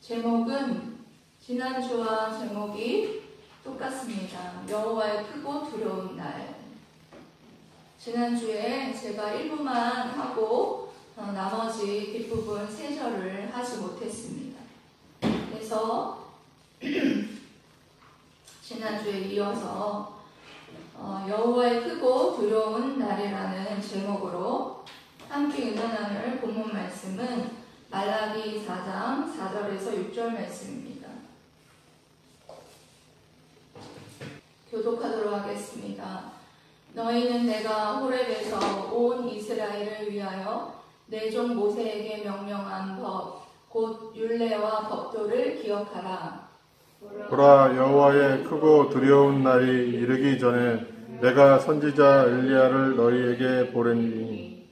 제목은 지난주와 제목이 똑같습니다. 여호와의 크고 두려운 날. 지난주에 제가 1부만 하고 나머지 뒷부분 3절을 하지 못했습니다. 그래서 지난주에 이어서 여호와의 크고 두려운 날이라는 제목으로 함께 읽어나눌 본문 말씀은 말라기 4장 4절에서 6절 말씀입니다. 교독하도록 하겠습니다. 너희는 내가 호렙에서 온 이스라엘을 위하여 내 종 모세에게 명령한 법, 곧 율례와 법도를 기억하라. 보라, 여호와의 크고 두려운 날이 이르기 전에 내가 선지자 엘리야를 너희에게 보내니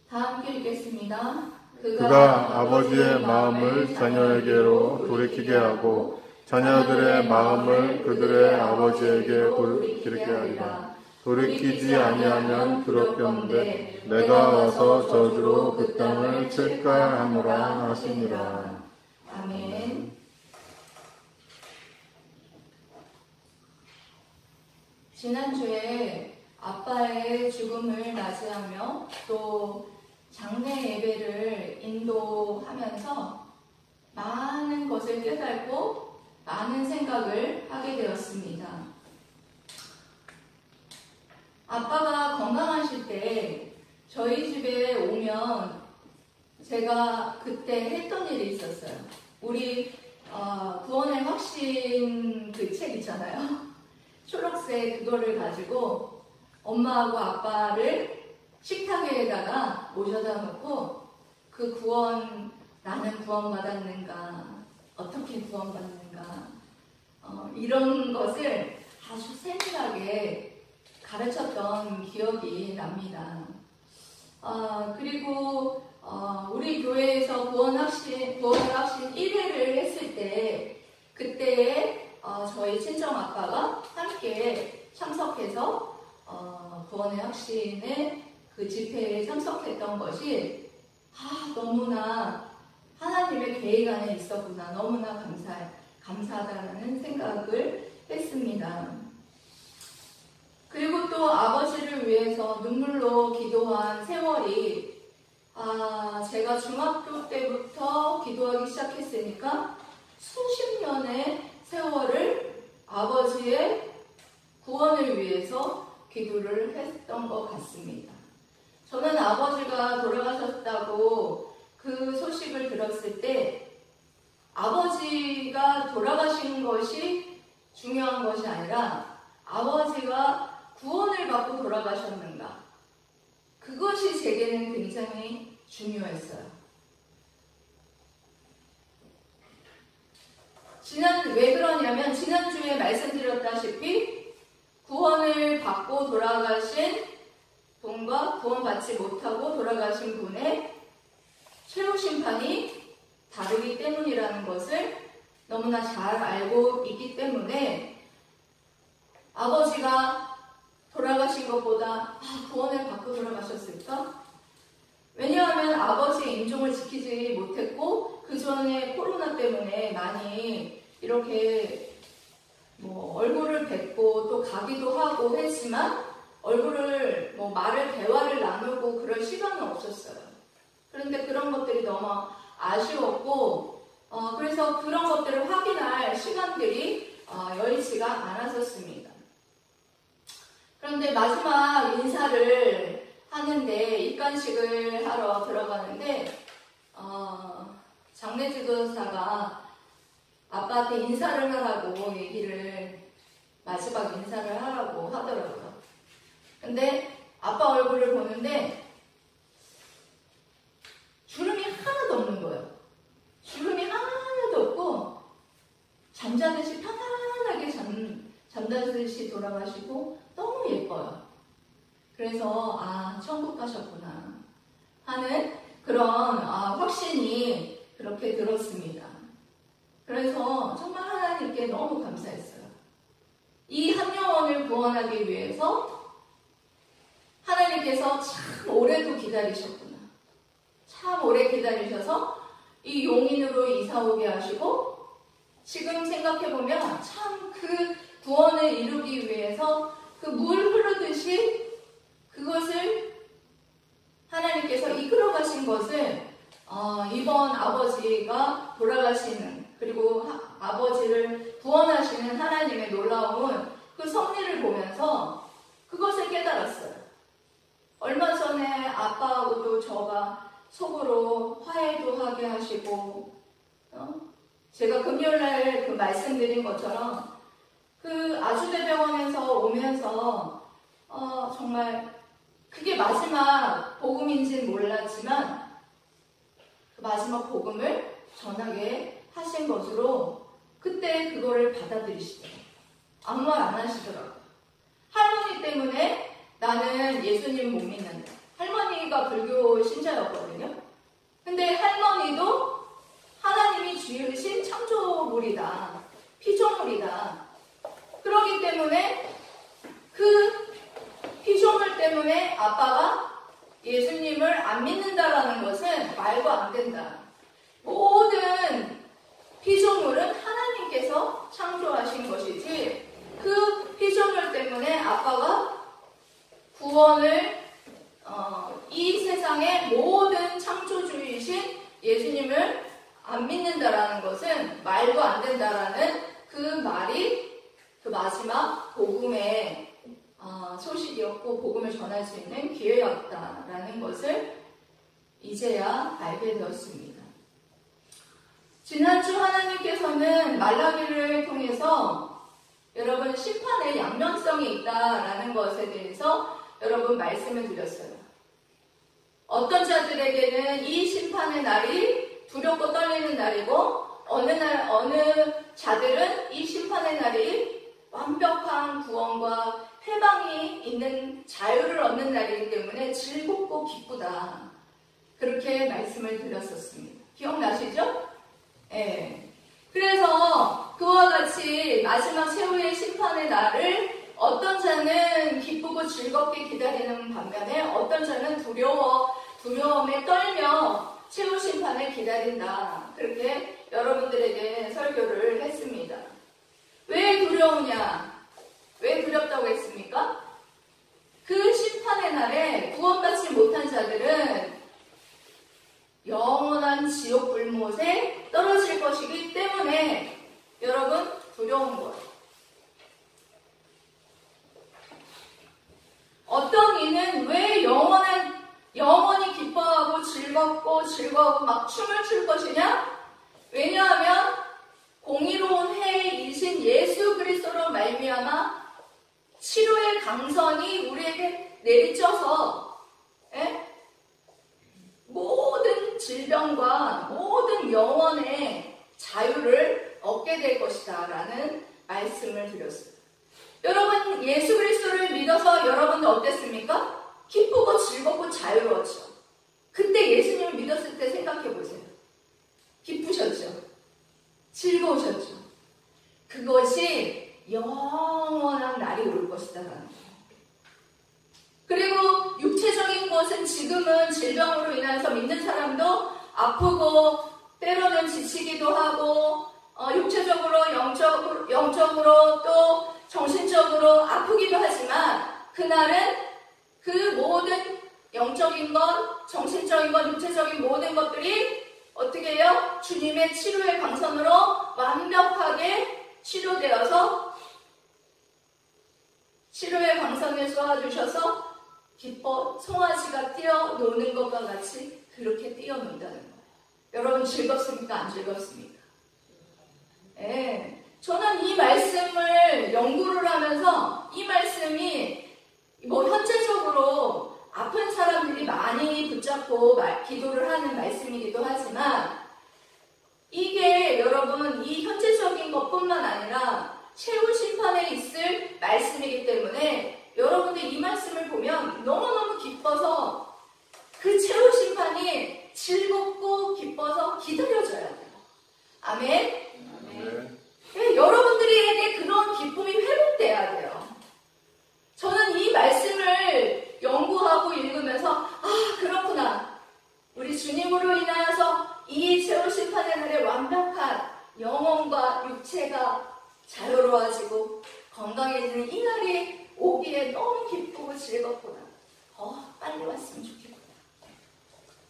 다 함께 읽겠습니다. 그가 아버지의 마음을 자녀에게로 돌이키게 하고 자녀들의 마음을 그들의 아버지에게 돌이키게 하리라. 돌이키지 아니하면 그렇건대 내가 와서 저주로 그 땅을 칠까 하노라 하시니라. 아멘. 지난주에 아빠의 죽음을 맞이하며 또 장례 예배를 인도하면서 많은 것을 깨닫고 많은 생각을 하게 되었습니다. 아빠가 건강하실 때 저희 집에 오면 제가 그때 했던 일이 있었어요. 우리 구원의 확신 그 책 있잖아요. 초록색 그거를 가지고 엄마하고 아빠를 식탁에다가 모셔다 놓고 그 구원, 나는 구원받았는가, 어떻게 구원받는가, 이런 것을 아주 세밀하게 가르쳤던 기억이 납니다. 그리고 우리 교회에서 구원의 확신 1회를 했을 때 그때에 저희 친정 아빠가 함께 참석해서 구원의 확신의 그 집회에 참석했던 것이 너무나 하나님의 계획 안에 있었구나, 너무나 감사하다는 생각을 했습니다. 그리고 또 아버지를 위해서 눈물로 기도한 세월이 제가 중학교 때부터 기도하기 시작했으니까 수십 년의 세월을 아버지의 구원을 위해서 기도를 했던 것 같습니다. 저는 아버지가 돌아가셨다고 그 소식을 들었을 때 아버지가 돌아가신 것이 중요한 것이 아니라 아버지가 구원을 받고 돌아가셨는가, 그것이 제게는 굉장히 중요했어요. 왜 그러냐면 지난주에 말씀드렸다시피 구원을 받고 돌아가신 분과 구원받지 못하고 돌아가신 분의 최후 심판이 다르기 때문이라는 것을 너무나 잘 알고 있기 때문에 아버지가 돌아가신 것보다 구원을 받고 돌아가셨을까? 왜냐하면 아버지의 임종을 지키지 못했고 그 전에 코로나 때문에 많이 이렇게 얼굴을 뵙고 또 가기도 하고 했지만 얼굴을 대화를 나누고 그럴 시간은 없었어요. 그런데 그런 것들이 너무 아쉬웠고 그래서 그런 것들을 확인할 시간들이 여의치가 않았었습니다. 그런데 마지막 인사를 하는데 입관식을 하러 들어가는데 장례지도사가 아빠한테 인사를 하라고 마지막 인사를 하라고 하더라고요. 근데 아빠 얼굴을 보는데 주름이 하나도 없는 거예요. 주름이 하나도 없고 잠자듯이 편안하게 잠자듯이 돌아가시고 너무 예뻐요. 그래서 천국 가셨구나 하는 그런 확신이 그렇게 들었습니다. 그래서 정말 하나님께 너무 감사했어요. 이 한 영혼을 구원하기 위해서 하나님께서 참 오래도 기다리셨구나. 참 오래 기다리셔서 이 용인으로 이사 오게 하시고, 지금 생각해보면 참 그 구원을 이루기 위해서 그 물 흐르듯이 그것을 하나님께서 이끌어 가신 것을 이번 아버지가 돌아가시는, 그리고 아버지를 구원하시는 하나님의 놀라운 그 섭리를 보면서 그것을 깨달았어요. 얼마 전에 아빠하고도 저가 속으로 화해도 하게 하시고, 제가 금요일날 그 말씀드린 것처럼 그 아주대병원에서 오면서 정말 그게 마지막 복음인지는 몰랐지만 그 마지막 복음을 전하게 하신 것으로 그때 그거를 받아들이시더라고요. 아무 말 안 하시더라고요. 할머니 때문에 나는 예수님 못 믿는다. 할머니가 불교 신자였거든요. 근데 할머니도 하나님이 지으신 창조물이다. 피조물이다. 그렇기 때문에 그 피조물 때문에 아빠가 예수님을 안 믿는다라는 것은 말도 안 된다. 모든 피조물은 하나님께서 창조하신 것이지 그 피조물 때문에 아빠가 구원을 이 세상의 모든 창조주이신 예수님을 안 믿는다라는 것은 말도 안 된다라는 그 말이 그 마지막 복음의 소식이었고 복음을 전할 수 있는 기회였다라는 것을 이제야 알게 되었습니다. 지난주 하나님께서는 말라기를 통해서 여러분 심판의 양면성이 있다라는 것에 대해서 여러분 말씀을 드렸어요. 어떤 자들에게는 이 심판의 날이 두렵고 떨리는 날이고 어느 자들은 이 심판의 날이 완벽한 구원과 해방이 있는 자유를 얻는 날이기 때문에 즐겁고 기쁘다. 그렇게 말씀을 드렸었습니다. 기억나시죠? 예. 그래서 그와 같이 마지막 최후의 심판의 날을 어떤 자는 기쁘고 즐겁게 기다리는 반면에 어떤 자는 두려움에 떨며 최후 심판을 기다린다. 그렇게 여러분들에게 설교를 했습니다. 왜 두려우냐? 왜 두렵다고 했습니까? 그 심판의 날에 구원받지 못한 자들은 영원한 지옥 불못에 떨어질 것이기 때문에 여러분 두려운 거예요. 어떤 이는 왜 영원히 기뻐하고 즐거워 막 춤을 출 것이냐? 왜냐하면 공의로운 해이신 예수 그리스도로 말미암아 치료의 강선이 우리에게 내리쳐서 모든 질병과 모든 영혼의 자유를 얻게 될 것이다 라는 말씀을 드렸어요. 여러분 예수 그리스도를 믿어서 여러분들 어땠습니까? 기쁘고 즐겁고 자유로웠죠. 그때 예수님을 믿었을 때 생각해 보세요. 기쁘셨죠? 즐거우셨죠? 그것이 영원한 날이 올 것이다 라는 거예요. 그리고 육체적인 것은 지금은 질병으로 인해서 믿는 사람도 아프고 때로는 지치기도 하고 육체적으로 영적으로 또 정신적으로 아프기도 하지만 그날은 그 모든 영적인 것, 정신적인 것, 육체적인 모든 것들이 어떻게 해요? 주님의 치료의 강선으로 완벽하게 치료되어서 치료의 강선을 쏘아주셔서 기뻐 송아지가 뛰어노는 것과 같이 그렇게 뛰어논다는 거예요. 여러분 즐겁습니까? 안 즐겁습니까? 네. 저는 이 말씀을 연구를 하면서 이 말씀이 현재적으로 아픈 사람들이 많이 붙잡고 기도를 하는 말씀이기도 하지만 이게 여러분 이 현재적인 것뿐만 아니라 최후 심판에 있을 말씀이기 때문에 여러분들 이 말씀을 보면 너무너무 기뻐서 그 최후 심판이 즐겁고 기뻐서 기다려져야 돼요. 아멘? 아멘. 네, 여러분들에게 그런 기쁨이 회복돼야 돼요. 저는 이 말씀을 연구하고 읽으면서 그렇구나. 우리 주님으로 인하여서 이 최후 육체가 자유로워지고 건강해지는 이 날이 오기에 너무 기쁘고 즐겁구나. 빨리 왔으면 좋겠구나.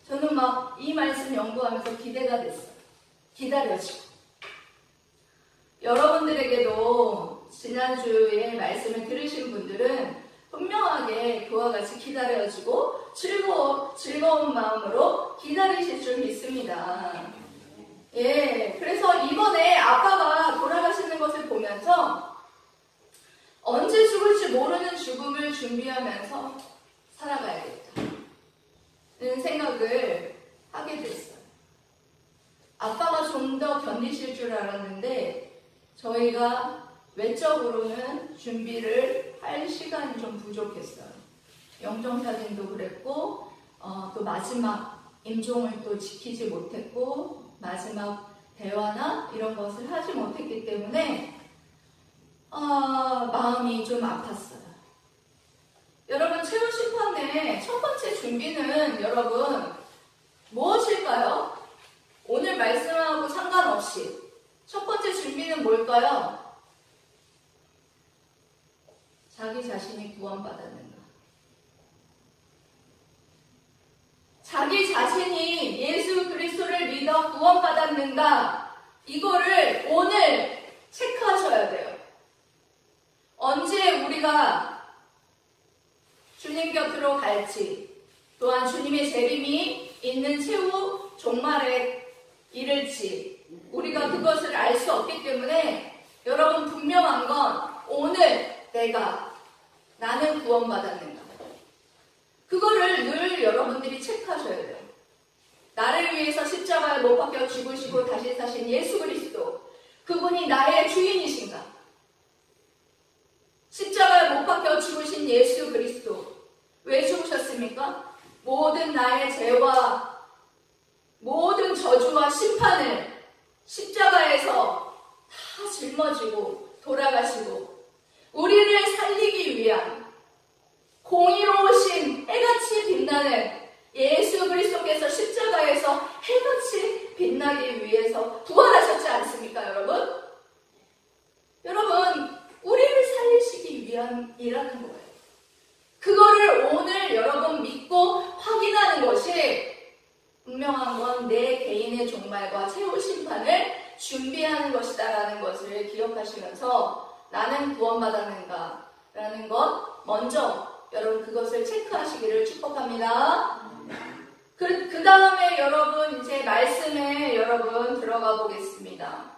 저는 막 이 말씀 연구하면서 기대가 됐어요. 기다려지고. 여러분들에게도 지난주에 말씀을 들으신 분들은 분명하게 그와 같이 기다려지고 즐거운 마음으로 기다리실 줄 믿습니다. 예, 그래서 이번에 아빠가 돌아가시는 것을 보면서 언제 죽을지 모르는 죽음을 준비하면서 살아가야겠다는 생각을 하게 됐어요. 아빠가 좀 더 견디실 줄 알았는데 저희가 외적으로는 준비를 할 시간이 좀 부족했어요. 영정사진도 그랬고 또 마지막 임종을 또 지키지 못했고 마지막 대화나 이런 것을 하지 못했기 때문에 마음이 좀 아팠어요. 여러분, 최후 심판의 첫 번째 준비는 여러분 무엇일까요? 오늘 말씀하고 상관없이 첫 번째 준비는 뭘까요? 자기 자신이 구원받았는가? 자기 자신이 예수 그리스도를 믿어 구원받았는가? 이거를 오늘 체크하셔야 돼요. 언제 우리가 주님 곁으로 갈지, 또한 주님의 재림이 있는 최후 종말에 이를지 우리가 그것을 알 수 없기 때문에 여러분 분명한 건 오늘 나는 구원받았는가? 그거를 늘 여러분들이 체크하셔야 돼요. 나를 위해서 십자가에 못 박혀 죽으시고 다시 사신 예수 그리스도, 그분이 나의 주인이신가? 십자가에 못 박혀 죽으신 예수 그리스도, 왜 죽으셨습니까? 모든 나의 죄와 모든 저주와 심판을 십자가에서 다 짊어지고 돌아가시고 우리를 살리기 위한 공의로우신 해같이 빛나는 예수 그리스도께서 십자가에서 해같이 빛나기 위해서 부활하셨지 않습니까, 여러분? 여러분, 우리를 살리시기 위함이라는 거예요. 그거를 오늘 여러분 믿고 확인하는 것이 분명한 건 내 개인의 종말과 최후 심판을 준비하는 것이다라는 것을 기억하시면서 나는 구원받았는가? 라는 것 먼저 여러분 그것을 체크하시기를 축복합니다. 그 다음에 여러분 이제 말씀에 여러분 들어가 보겠습니다.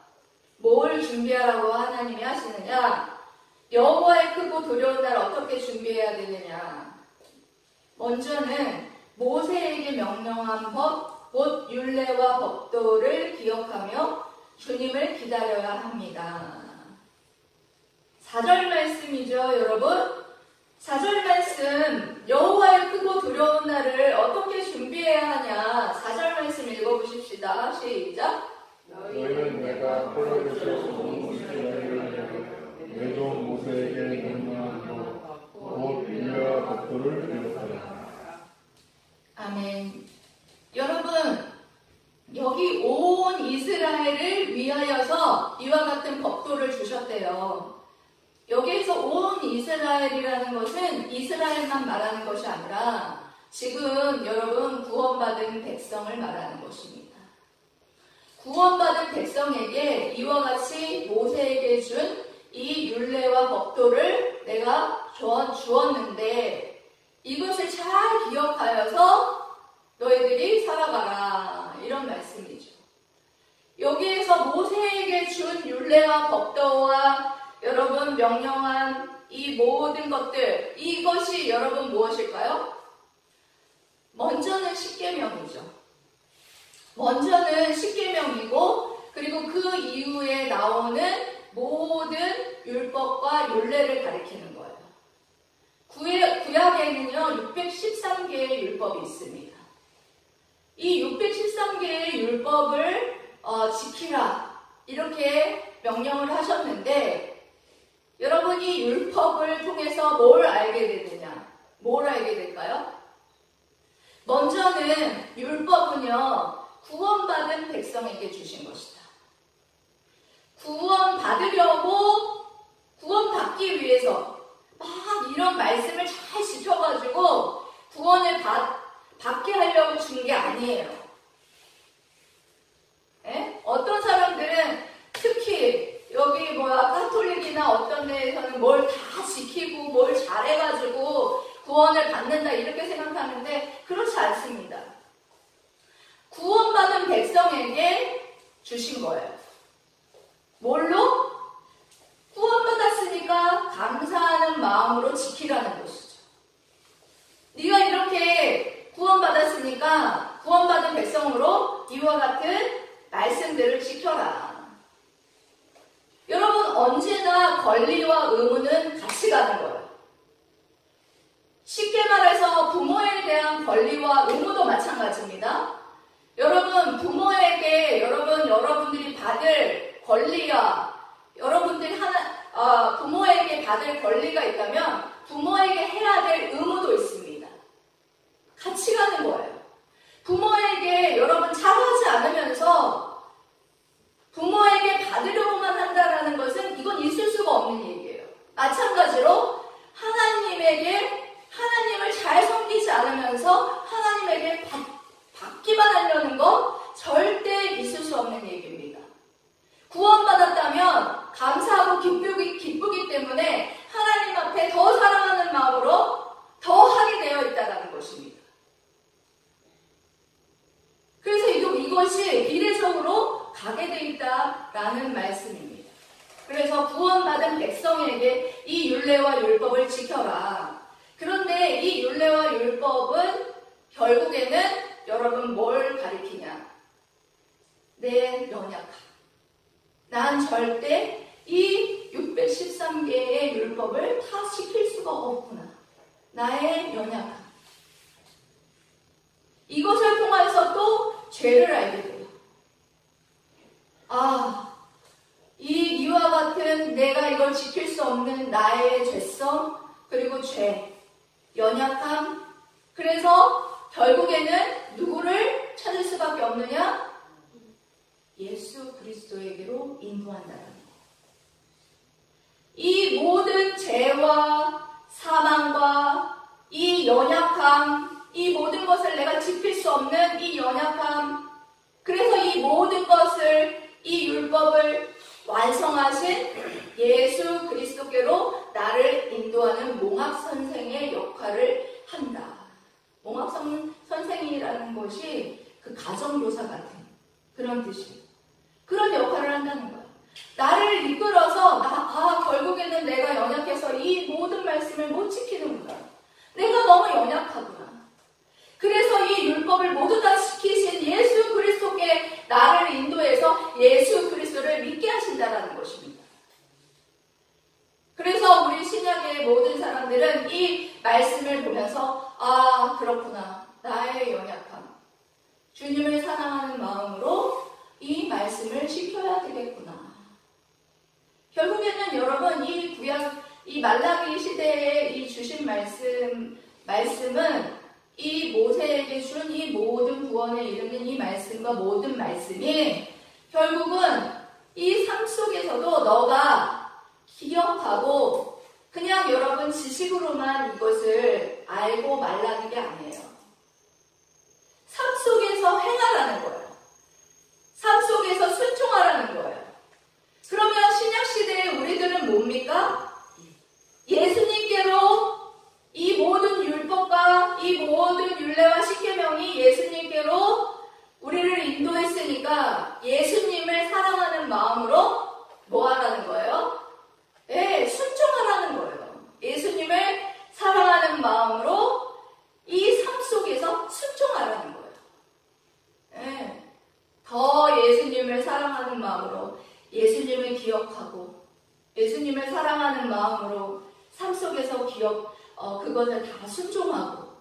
뭘 준비하라고 하나님이 하시느냐? 여호와의 크고 두려운 날 어떻게 준비해야 되느냐? 먼저는 모세에게 명령한 법, 곧 율례와 법도를 기억하며 주님을 기다려야 합니다. 4절 말씀이죠, 여러분. 4절 말씀, 여호와의 크고 두려운 날을 어떻게 준비해야 하냐? 4절 말씀 읽어보십시다. 시작. 너희는 내가 끌어주실 수 없는 이스라엘을 내 종 모세에게 명령한 것, 곧 율례와 법도를 기억하라. 아멘. 여러분, 여기 온 이스라엘을 위하여서 이와 같은 법도를 주셨대요. 여기에서 온 이스라엘이라는 것은 이스라엘만 말하는 것이 아니라 지금 여러분 구원받은 백성을 말하는 것입니다. 구원받은 백성에게 이와 같이 모세에게 준 이 율례와 법도를 내가 주었는데 이것을 잘 기억하여서 너희들이 살아가라, 이런 말씀이죠. 여기에서 모세에게 준 율례와 법도와 여러분 명령한 이 모든 것들, 이것이 여러분 무엇일까요? 먼저는 십계명이죠. 먼저는 십계명이고, 그리고 그 이후에 나오는 모든 율법과 율례를 가리키는 거예요. 구약에는요 613개의 율법이 있습니다. 이 613개의 율법을 지키라, 이렇게 명령을 하셨는데 여러분이 율법을 통해서 뭘 알게 되느냐? 뭘 알게 될까요? 먼저는 율법은요 구원받은 백성에게 주신 것이다. 구원받은 하는데 그렇지 않습니다. 구원받은 백성에게 주신 거예요. 뭘로? 구원받았으니까 감사하는 마음으로 지키라는 것이죠. 네가 이렇게 구원받았으니까 구원받은 백성으로 이와 같은 말씀들을 지켜라. 여러분, 언제나 권리와 의무는 같이 가는 거예요. 쉽게 말해서 부모에 대한 권리와 의무도 마찬가지입니다. 여러분, 부모에게 여러분들이 받을 권리와 여러분들이 부모에게 받을 권리가 있다면 부모에게 해야 될 의무도 있습니다. 같이 가는 거예요. 부모에게 여러분 잘하지 않으면서 부모에게 받으려고만 한다라는 것은 이건 있을 수가 없는 얘기예요. 마찬가지로 하나님을 잘 섬기지 않으면서 하나님에게 받기만 하려는 거 절대 있을 수 없는 얘기입니다. 구원받았다면 감사하고 기쁘기 때문에 하나님 앞에 더 사랑하는 마음으로 더 하게 되어 있다는 것입니다. 그래서 이것이 비례적으로 가게 되어 있다라는 말씀입니다. 그래서 구원받은 백성에게 이 율례와 율법을 지켜라. 그런데 이 율례와 율법은 결국에는 여러분 뭘 가리키냐? 내 연약함. 난 절대 이 613개의 율법을 다 지킬 수가 없구나. 나의 연약함. 이것을 통해서 또 죄를 알게 돼요. 이와 같은 내가 이걸 지킬 수 없는 나의 죄성, 그리고 죄, 연약함. 그래서 결국에는 누구를 찾을 수밖에 없느냐? 예수 그리스도에게로 인도한다는 것. 이 모든 죄와 사망과 이 연약함, 이 모든 것을 내가 지킬 수 없는 이 연약함, 그래서 이 모든 것을, 이 율법을 완성하신 예수 그리스도께로 나를 인도하는 몽학 선생의 역할을 한다. 몽학 선생이라는 것이 그 가정교사 같은 그런 뜻이에요. 그런 역할을 한다는 거예요. 나를 이끌어서 결국에는 내가 연약해서 이 모든 말씀을 못 지키는구나. 내가 너무 연약하구나. 그래서 이 율법을 모두 다 지키신 예수 그리스도께 나를 인도해서 예수 그리스도를 믿게 하신다는 것입니다. 그래서 우리 신약의 모든 사람들은 이 말씀을 보면서 그렇구나. 나의 연약함. 주님을 사랑하는 마음으로 이 말씀을 지켜야 되겠구나. 결국에는 여러분 이 말라기 시대에 이 주신 말씀은 이 모세에게 준 이 모든 구원에 이르는 이 말씀과 모든 말씀이 결국은 이 삶 속에서도 너가 기억하고 그냥 여러분 지식으로만 이것을 알고 말라는 게 아니에요. 삶 속에서 행하라는 거예요. 삶 속에서 순종하라는 거예요. 그러면 신약시대에 우리들은 뭡니까? 예수님께로 이 모든 율법과 이 모든 율례와 십계명이 예수님께로 우리를 인도했으니까 예수님을 사랑하는 마음으로 뭐 하라는 거예요? 순종하라는 거예요. 예수님을 사랑하는 마음으로 이 삶 속에서 순종하라는 거예요. 더 예수님을 사랑하는 마음으로 예수님을 기억하고 예수님을 사랑하는 마음으로 삶 속에서 그것을 다 순종하고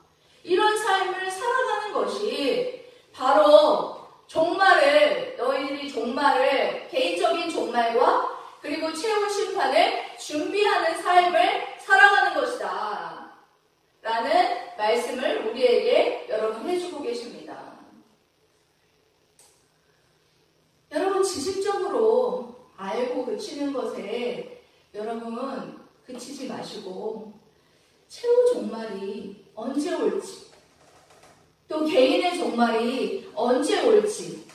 이런 삶을 살아가는 것이 바로 너희들이 종말을 개인적인 종말과 그리고 최후 심판을 준비하는 삶을 살아가는 것이다 라는 말씀을 우리에게 여러분 해주고 계십니다. 여러분 지식적으로 알고 그치는 것에 여러분 그치지 마시고 최후 종말이 언제 올지 또 개인의 종말이 언제 올지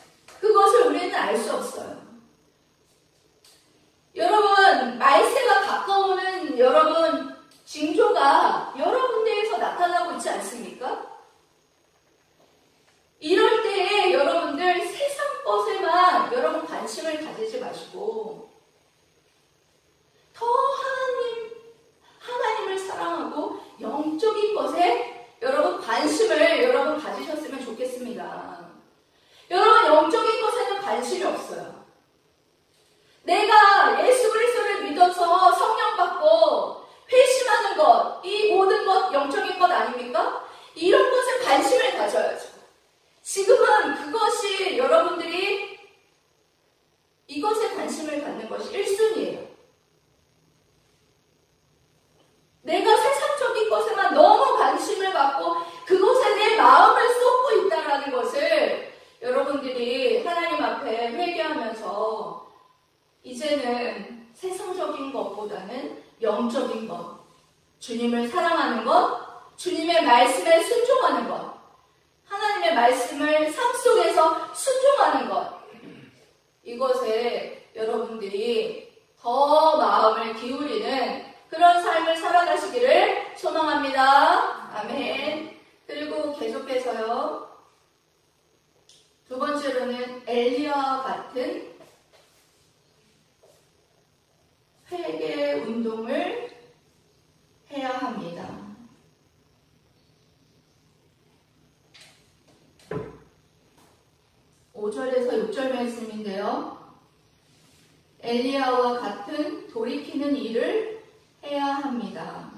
그것을 우리는 알 수 없어요. 여러분 말세가 가까우는 여러분 징조가 여러 군데에서 나타나고 있지 않습니까? 것에만 여러분 관심을 가지지 마시고 더 하나님을 사랑하고 영적인 것에 여러분 관심을 여러분 가지셨으면 좋겠습니다. 여러분 영적인 것에는 관심이 없어요. 내가 예수 그리스도를 믿어서 성령 받고 회심하는 것, 이 모든 것 영적인 것 아닙니까? 이런 것에 관심을 가져야죠. 지금은 그것이 여러분들이 이것에 관심을 갖는 것이 1순위예요. 내가 세상적인 것에만 너무 관심을 갖고 그것에 내 마음을 쏟고 있다는 것을 여러분들이 하나님 앞에 회개하면서 이제는 세상적인 것보다는 영적인 것, 주님을 사랑하는 것, 주님의 말씀에 순종하는 것, 하나님의 말씀을 삶 속에서 순종하는 것, 이것에 여러분들이 더 마음을 기울이는 그런 삶을 살아가시기를 소망합니다. 아멘. 그리고 계속해서요. 두 번째로는 엘리야와 같은 회개 운동을 해야 합니다. 5절에서 6절 말씀인데요. 엘리야와 같은 돌이키는 일을 해야 합니다.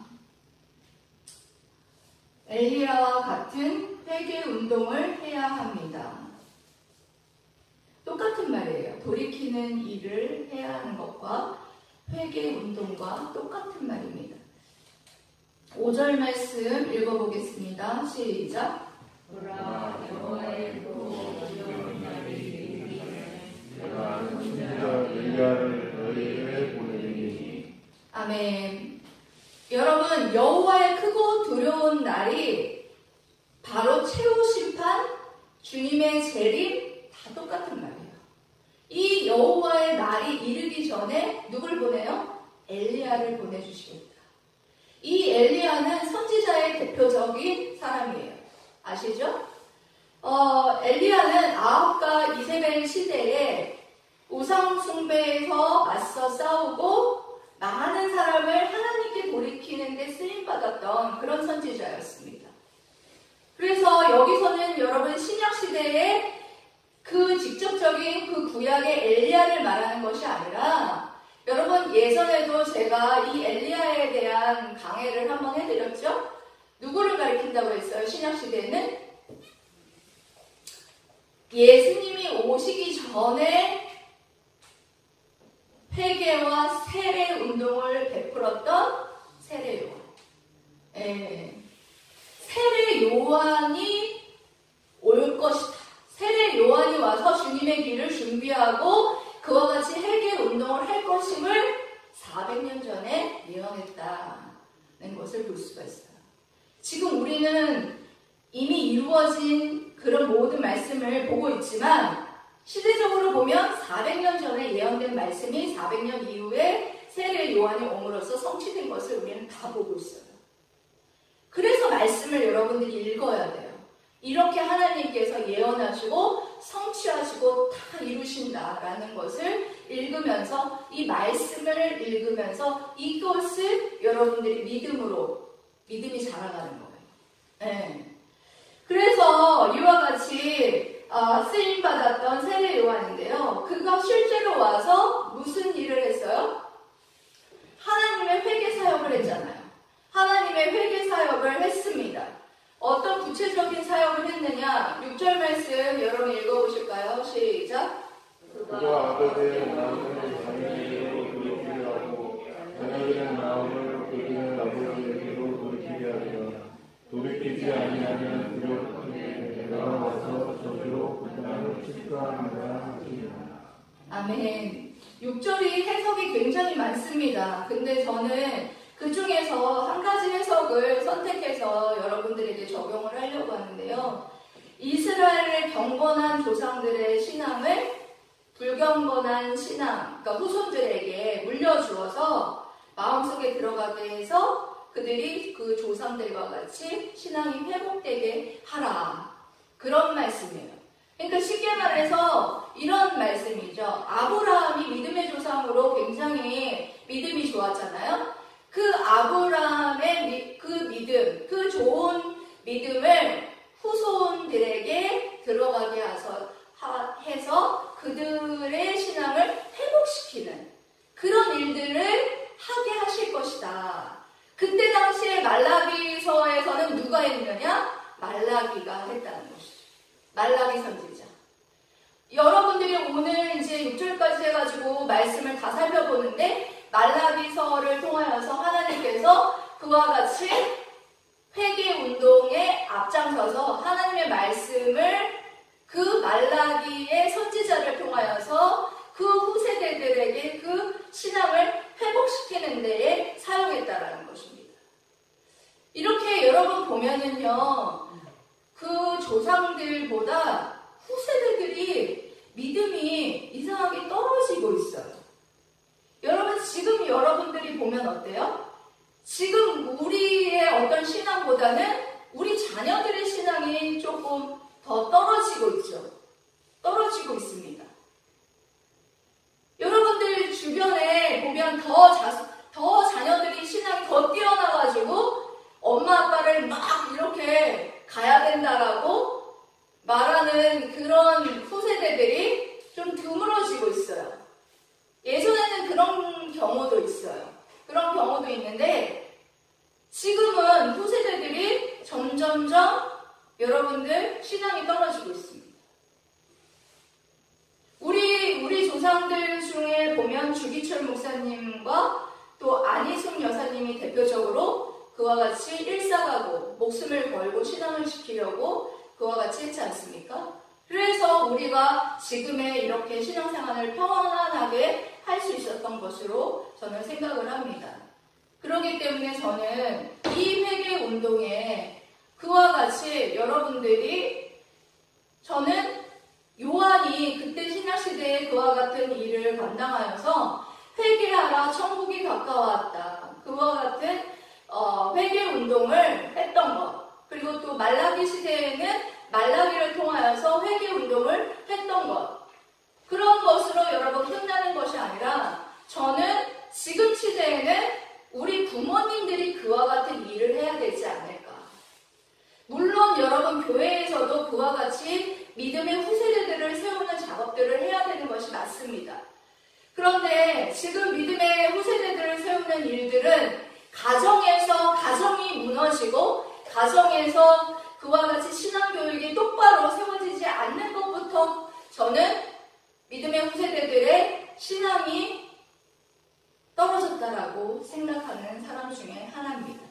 엘리야와 같은 회개 운동을 해야 합니다. 똑같은 말이에요. 돌이키는 일을 해야 하는 것과 회개 운동과 똑같은 말입니다. 5절 말씀 읽어보겠습니다. 시작. 내가 선지자 엘리야를 너희에게 보내리니. 아멘. 여러분, 여호와의 크고 두려운 날이 바로 최후 심판, 주님의 재림 다 똑같은 말이에요. 이 여호와의 날이 이르기 전에 누굴 보내요? 엘리야를 보내주시겠다. 이 엘리야는 선지자의 대표적인 사람이에요. 아시죠? 엘리야는 아합과 이세벨 시대에 우상 숭배에서 맞서 싸우고 많은 사람을 하나님께 돌이키는 데 쓰임받았던 그런 선지자였습니다. 그래서 여기서는 여러분 신약시대에 그 직접적인 그 구약의 엘리야를 말하는 것이 아니라 여러분 예전에도 제가 이 엘리야에 대한 강해를 한번 해드렸죠? 누구를 가리킨다고 했어요? 신약시대에는 예수님이 오시기 전에 회개와 세례 운동을 베풀었던 세례 요한. 세례 요한이 올 것이다. 세례 요한이 와서 주님의 길을 준비하고 그와 같이 회개 운동을 할 것임을 400년 전에 예언했다는 것을 볼 수가 있어요. 지금 우리는 이미 이루어진 그런 모든 말씀을 보고 있지만 시대적으로 보면 400년 전에 예언된 말씀이 400년 이후에 세례 요한이 옴으로써 성취된 것을 우리는 다 보고 있어요. 그래서 말씀을 여러분들이 읽어야 돼요. 이렇게 하나님께서 예언하시고 성취하시고 다 이루신다라는 것을 읽으면서 이 말씀을 읽으면서 이것을 여러분들이 믿음이 자라가는 거예요. 네. 그래서 이와 같이 쓰임받았던 세례 요한인데요. 그가 실제로 와서 무슨 일을 했어요? 하나님의 회개 사역을 했잖아요. 하나님의 회개 사역을 했습니다. 어떤 구체적인 사역을 했느냐? 6절 말씀 여러분 읽어보실까요? 시작. 그가 아버지의 마음을 자녀에게로 돌이키게 하고 자녀들의 마음을 그들의 아버지에게로 돌이키게 하리라. 돌이키지 아니하면 두렵게 내가 와서 저주로 그 땅을 축사하리라 하시니라. 아멘. 6절이 해석이 굉장히 많습니다. 근데 저는 그 중에서 한 가지 해석을 선택해서 여러분들에게 적용을 하려고 하는데요. 이스라엘의 경건한 조상들의 신앙을 불경건한 신앙, 그러니까 후손들에게 물려주어서 마음속에 들어가게 해서 그들이 그 조상들과 같이 신앙이 회복되게 하라. 그런 말씀이에요. 그러니까 쉽게 말해서 이런 말씀이죠. 아브라함이 믿음의 조상으로 굉장히 믿음이 좋았잖아요. 그 아브라함의 그 믿음, 그 좋은 믿음을 후손들에게 들어가게 해서 그들의 신앙을 회복시키는 그런 일들을 하게 하실 것이다. 그때 당시에 말라기서에서는 누가 했느냐? 말라기가 했다는 것이죠. 말라기 선지자. 여러분들이 오늘 이제 6절까지 해가지고 말씀을 다 살펴보는데 말라기서를 통하여서 하나님께서 그와 같이 회개 운동에 앞장서서 하나님의 말씀을 그 말라기의 선지자를 통하여서 그 후세대들에게 그 신앙을 회복시키는 데에 사용했다라는 것입니다. 이렇게 여러분 보면은요, 그 조상들보다 후세대들이 믿음이 이상하게 떨어지고 있어요. 여러분, 지금 여러분들이 보면 어때요? 지금 우리의 어떤 신앙보다는 우리 자녀들의 신앙이 조금 더 떨어지고 있죠. 떨어지고 있습니다. 여러분들 주변에 보면 더 자녀들이 신앙이 더 뛰어나가지고 엄마 아빠를 막 이렇게 가야 된다라고 말하는 그런 후세대들이 좀 드물어지고 있어요. 예전에는 그런 경우도 있어요. 그런 경우도 있는데 지금은 후세대들이 점점점 여러분들 신앙이 떨어지고 있습니다. 우리 조상들 중에 보면 주기철 목사님과 또 안희숙 여사님이 대표적으로 그와 같이 일사가고 목숨을 걸고 신앙을 지키려고 그와 같이 했지 않습니까? 그래서 우리가 지금의 이렇게 신앙생활을 평안하게 할 수 있었던 것으로 저는 생각을 합니다. 그렇기 때문에 저는 이 회개 운동에 그와 같이 여러분들이 저는 요한이 그때 신약시대에 그와 같은 일을 감당하여서 회개하라 천국이 가까웠다. 그와 같은 회개 운동을 했던 것. 그리고 또 말라기 시대에는 말라기를 통하여서 회개 운동을 했던 것. 그런 것으로 여러분 끝나는 것이 아니라 저는 지금 시대에는 우리 부모님들이 그와 같은 일을 해야 되지 않을까. 물론 여러분 교회에서도 그와 같이 믿음의 후세대들을 세우는 작업들을 해야 되는 것이 맞습니다. 그런데 지금 믿음의 후세대들을 세우는 일들은 가정에서 가정이 무너지고 가정에서 그와 같이 신앙교육이 똑바로 세워지지 않는 것부터 저는 믿음의 후세대들의 신앙이 떨어졌다라고 생각하는 사람 중에 하나입니다.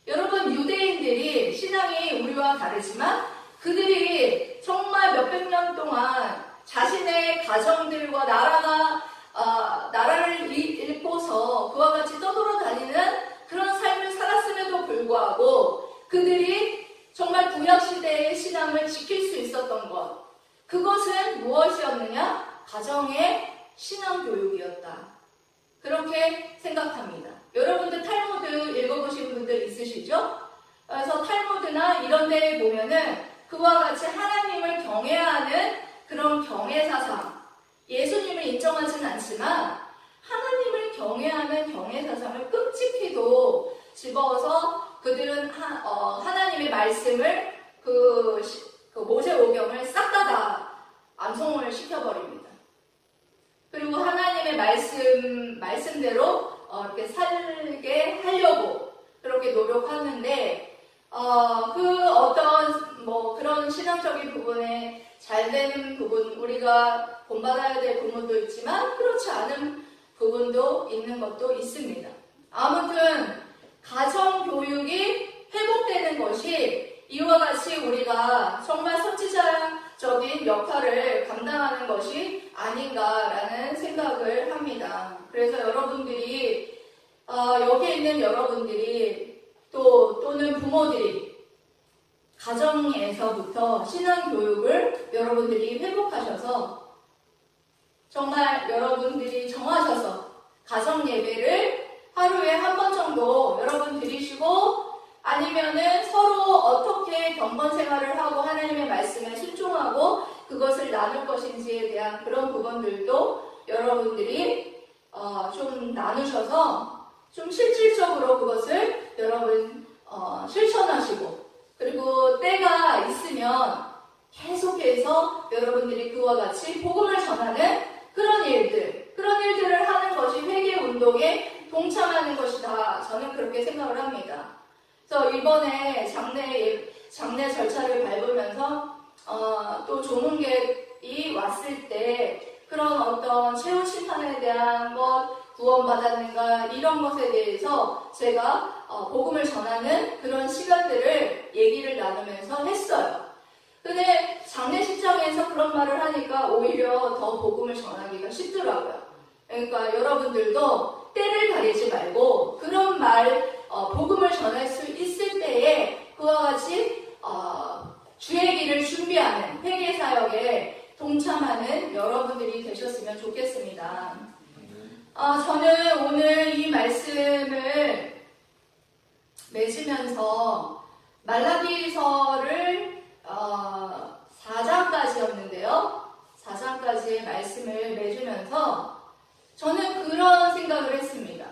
여러분, 유대인들이 신앙이 우리와 다르지만 그들이 정말 몇백 년 동안 자신의 가정들과 나라를 잃고서 그와 같이 떠돌아다니는 그런 삶을 살았음에도 불구하고 그들이 정말 구약시대의 신앙을 지킬 수 있었던 것, 그것은 무엇이었느냐? 가정의 신앙교육이었다. 그렇게 생각합니다. 여러분들 탈무드 읽어보신 분들 있으시죠? 그래서 탈무드나 이런 데에 보면은 그와 같이 하나님을 경외하는 그런 경외사상, 예수님을 인정하지는 않지만 하나님을 경외하는 경외사상을 끔찍히도 집어서 그들은 하나님의 말씀을 그 모세오경을 싹 다 암송을 시켜버립니다. 그리고 하나님의 말씀대로 이렇게 살게 하려고 그렇게 노력하는데 그 어떤 그런 신앙적인 부분에 잘된 부분, 우리가 본받아야 될 부분도 있지만 그렇지 않은 부분도 있는 것도 있습니다. 아무튼 가정교육이 회복되는 것이 이와 같이 우리가 정말 선지자적인 역할을 감당하는 것이 아닌가라는 생각을 합니다. 그래서 여러분들이 여기에 있는 여러분들이 또는 부모들이 가정에서부터 신앙교육을 여러분들이 회복하셔서 정말 여러분들이 정하셔서 가정예배를 하루에 한 번 정도 여러분 드리시고 아니면은 서로 어떻게 경건 생활을 하고 하나님의 말씀에 순종하고 그것을 나눌 것인지에 대한 그런 부분들도 여러분들이 좀 나누셔서 좀 실질적으로 그것을 여러분 실천하시고, 그리고 때가 있으면 계속해서 여러분들이 그와 같이 복음을 전하는 그런 일들을 하는 것이 회개운동에 동참하는 것이다. 저는 그렇게 생각을 합니다. 그래서 이번에 장례 절차를 밟으면서 또 조문객이 왔을 때 그런 어떤 최후 심판에 대한 것, 구원받았는가 이런 것에 대해서 제가 복음을 전하는 그런 시간들을 얘기를 나누면서 했어요. 근데 장례식장에서 그런 말을 하니까 오히려 더 복음을 전하기가 쉽더라고요. 그러니까 여러분들도 때를 가리지 말고 그런 복음을 전할 수 있을 때에 그와 같이 주의 길을 준비하는 회개사역에 동참하는 여러분들이 되셨으면 좋겠습니다. 저는 오늘 이 말씀을 맺으면서 말라기서를 4장까지였는데요. 4장까지의 말씀을 맺으면서 저는 그런 생각을 했습니다.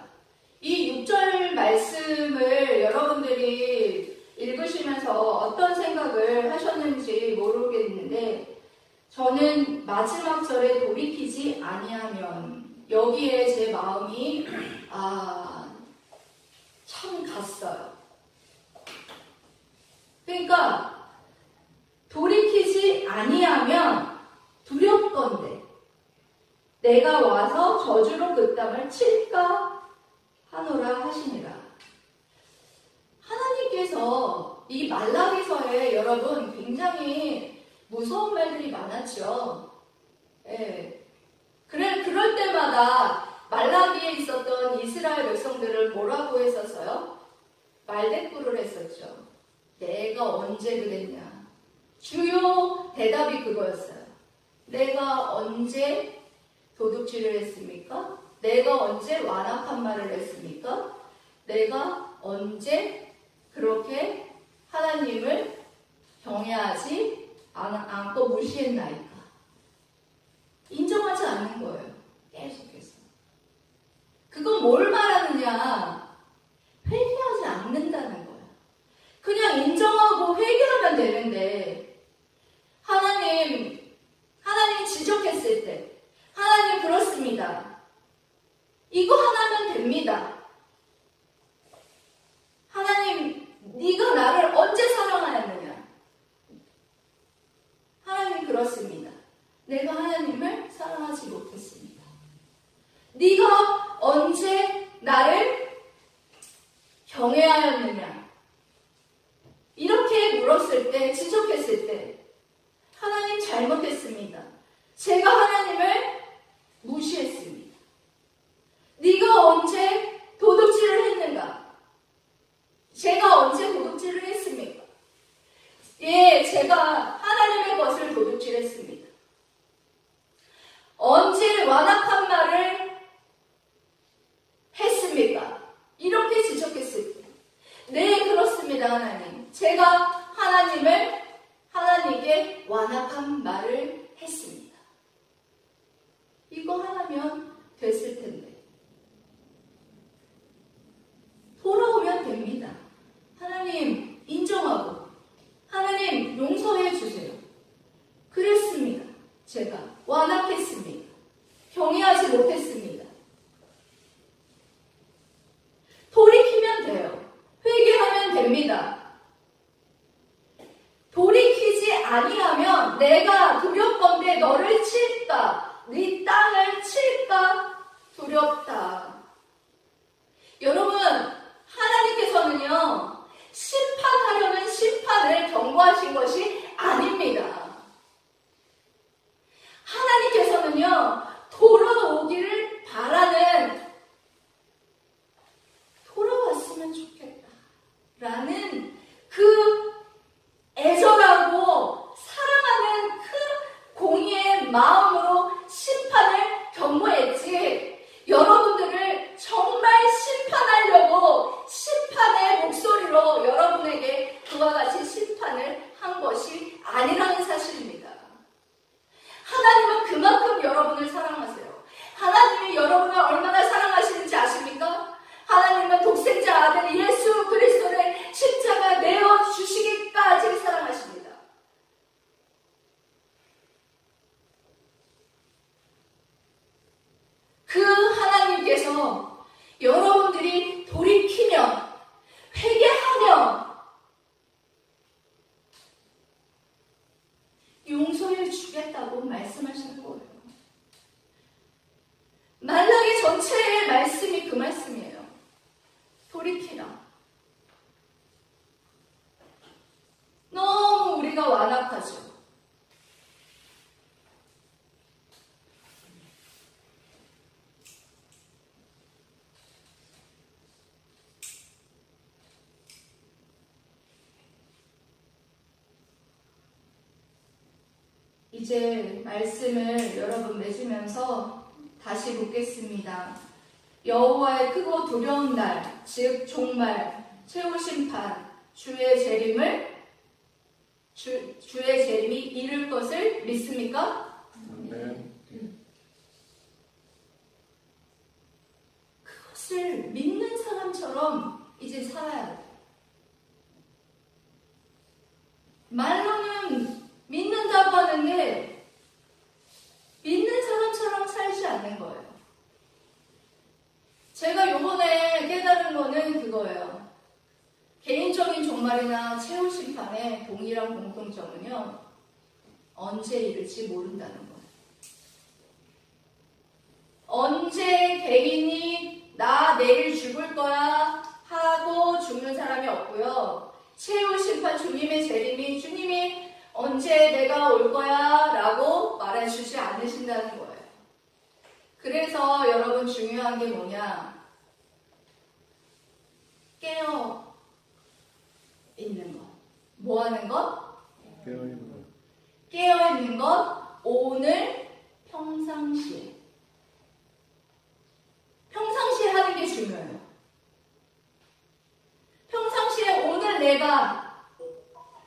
이 6절 말씀을 여러분들이 읽으시면서 어떤 생각을 하셨는지 모르겠는데, 저는 마지막 절에 돌이키지 아니하면 여기에 제 마음이 참 갔어요. 그러니까 돌이키지 아니하면 두렵건대 내가 와서 저주로 그 땅을 칠까 하노라 하시니라. 하나님께서 이 말라기서에 여러분 굉장히 무서운 말들이 많았죠. 예. 그럴 때마다 말라기에 있었던 이스라엘 백성들을 뭐라고 했었어요? 말대꾸를 했었죠. 내가 언제 그랬냐? 주요 대답이 그거였어요. 내가 언제 도둑질을 했습니까? 내가 언제 완악한 말을 했습니까? 내가 언제 그렇게 하나님을 경외하지 않고 무시했나이까? 인정하지 않는 거예요. 계속해서. 그건 뭘 말하느냐? 회개하지 않는다는 거예요. 그냥 인정하고 회개하면 되는데 하나님 지적했을 때 하나님 그렇습니다. 이거 하나면 됩니다. 하나님 네가 나를 언제 사랑하였느냐? 하나님 그렇습니다. 내가 하나님을 사랑하지 못했습니다. 네가 언제 나를 경외하였느냐? 이렇게 물었을 때, 지적했을 때 하나님 잘못했습니다. 제가 하나님을 무시했습니다. 네가 언제 도둑질을 했는가? 제가 언제 도둑질을 했습니까? 예, 제가 하나님의 것을 도둑질했습니다. 언제 완악한 말을 했습니까? 이렇게 지적했을 때, 네, 그렇습니다, 하나님. 제가 하나님께 완악한 말을 했습니다. 이거 하나면 됐을 텐데. 돌아오면 됩니다. 하나님 인정하고 하나님 용서해 주세요. 그랬습니다. 제가 완악했습니다. 경외하지 못했습니다. 돌이키면 돼요. 회개하면 됩니다. 돌이키지 아니하면 내가 두렵건대 너를 칠까? 네 땅을 칠까? 그래서 여러분들이 돌이키면, 회개하면 용서해 주겠다고 말씀하시는 거예요. 말라기 전체의 말씀이 그 말씀이에요. 돌이키라. 너무 우리가 완악하죠. 이제 말씀을 여러분 맺으면서 다시 묻겠습니다. 여호와의 크고 두려운 날, 즉 종말, 최후 심판, 주의 재림이 이룰 것을 믿습니까? 네. 그것을 믿는 사람처럼 이제 살아야 돼요. 말로는 믿는다고 하는데 믿는 사람처럼 살지 않는 거예요. 제가 요번에 깨달은 거는 그거예요. 개인적인 종말이나 최후 심판의 동일한 공통점은요, 언제 이를지 모른다는 거예요. 언제 개인이 나 내일 죽을 거야 하고 죽는 사람이 없고요. 최후 심판, 주님의 재림이 주님이 언제 내가 올 거야 라고 말해주지 않으신다는 거예요. 그래서 여러분 중요한 게 뭐냐? 깨어 있는 것. 뭐 하는 것? 깨어있는 것. 깨어 있는 것. 오늘 평상시에. 평상시에 하는 게 중요해요. 평상시에 오늘 내가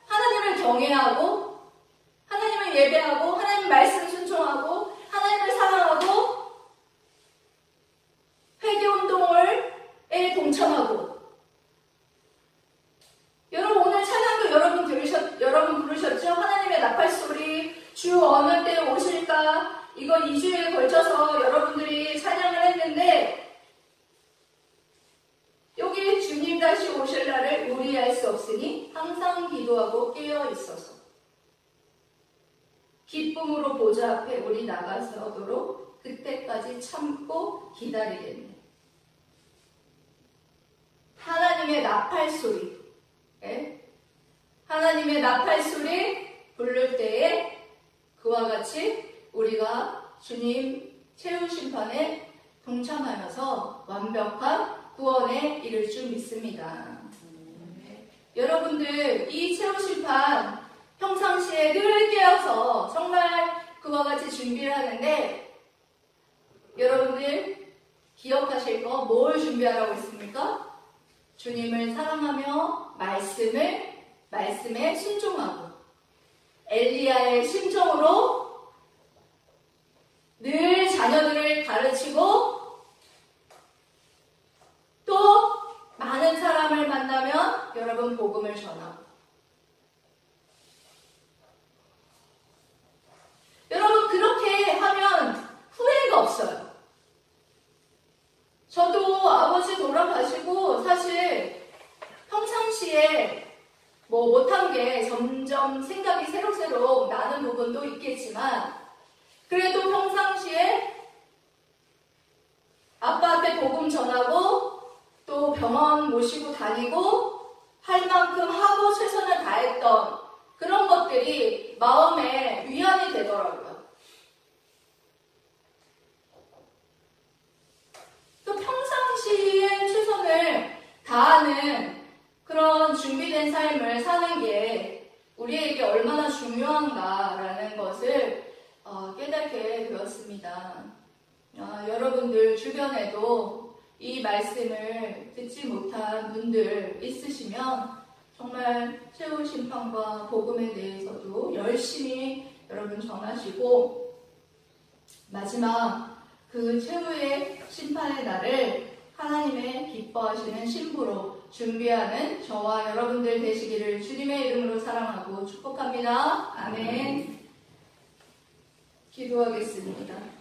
하나님을 경외하고 하나님을 예배하고 하나님 말씀 순종하고 하나님을 사랑하고 회개운동에 동참하고. 여러분 오늘 찬양도 여러분 부르셨죠? 하나님의 나팔소리, 주 어느 때 오실까? 이거 2주에 걸쳐서 여러분들이 찬양을 했는데 여기 주님 다시 오실 날을 우리할 수 없으니 항상 기도하고 깨어 있어서 기쁨으로 보좌 앞에 우리 나가서도록 그때까지 참고 기다리겠네. 하나님의 나팔소리, 하나님의 나팔소리 부를 때에 그와 같이 우리가 주님 최후 심판에 동참하여서 완벽한 구원에 이를 줄 믿습니다. 여러분들 이 최후 심판 평상시에 늘 깨어서 정말 그와 같이 준비를 하는데 여러분들 기억하실 거 뭘 준비하라고 했습니까? 주님을 사랑하며 말씀에 순종하고 엘리야의 심정으로 늘 자녀들을 가르치고 또 많은 사람을 만나면 여러분 복음을 전하고 여러분 그렇게 하면 후회가 없어요. 저도 아버지 돌아가시고 사실 평상시에 못한 게 점점 생각이 새록새록 나는 부분도 있겠지만 그래도 평상시에 아빠한테 복음 전하고 또 병원 모시고 다니고 할 만큼 하고 최선을 다했던 그런 것들이 마음에 위안이 되더라고요. 또 평상시에 최선을 다하는 그런 준비된 삶을 사는 게 우리에게 얼마나 중요한가라는 것을 깨닫게 되었습니다. 여러분들 주변에도 이 말씀을 듣지 못한 분들 있으시면 정말 최후 심판과 복음에 대해서도 열심히 여러분 전하시고 마지막 그 최후의 심판의 날을 하나님의 기뻐하시는 신부로 준비하는 저와 여러분들 되시기를 주님의 이름으로 사랑하고 축복합니다. 아멘. 기도하겠습니다.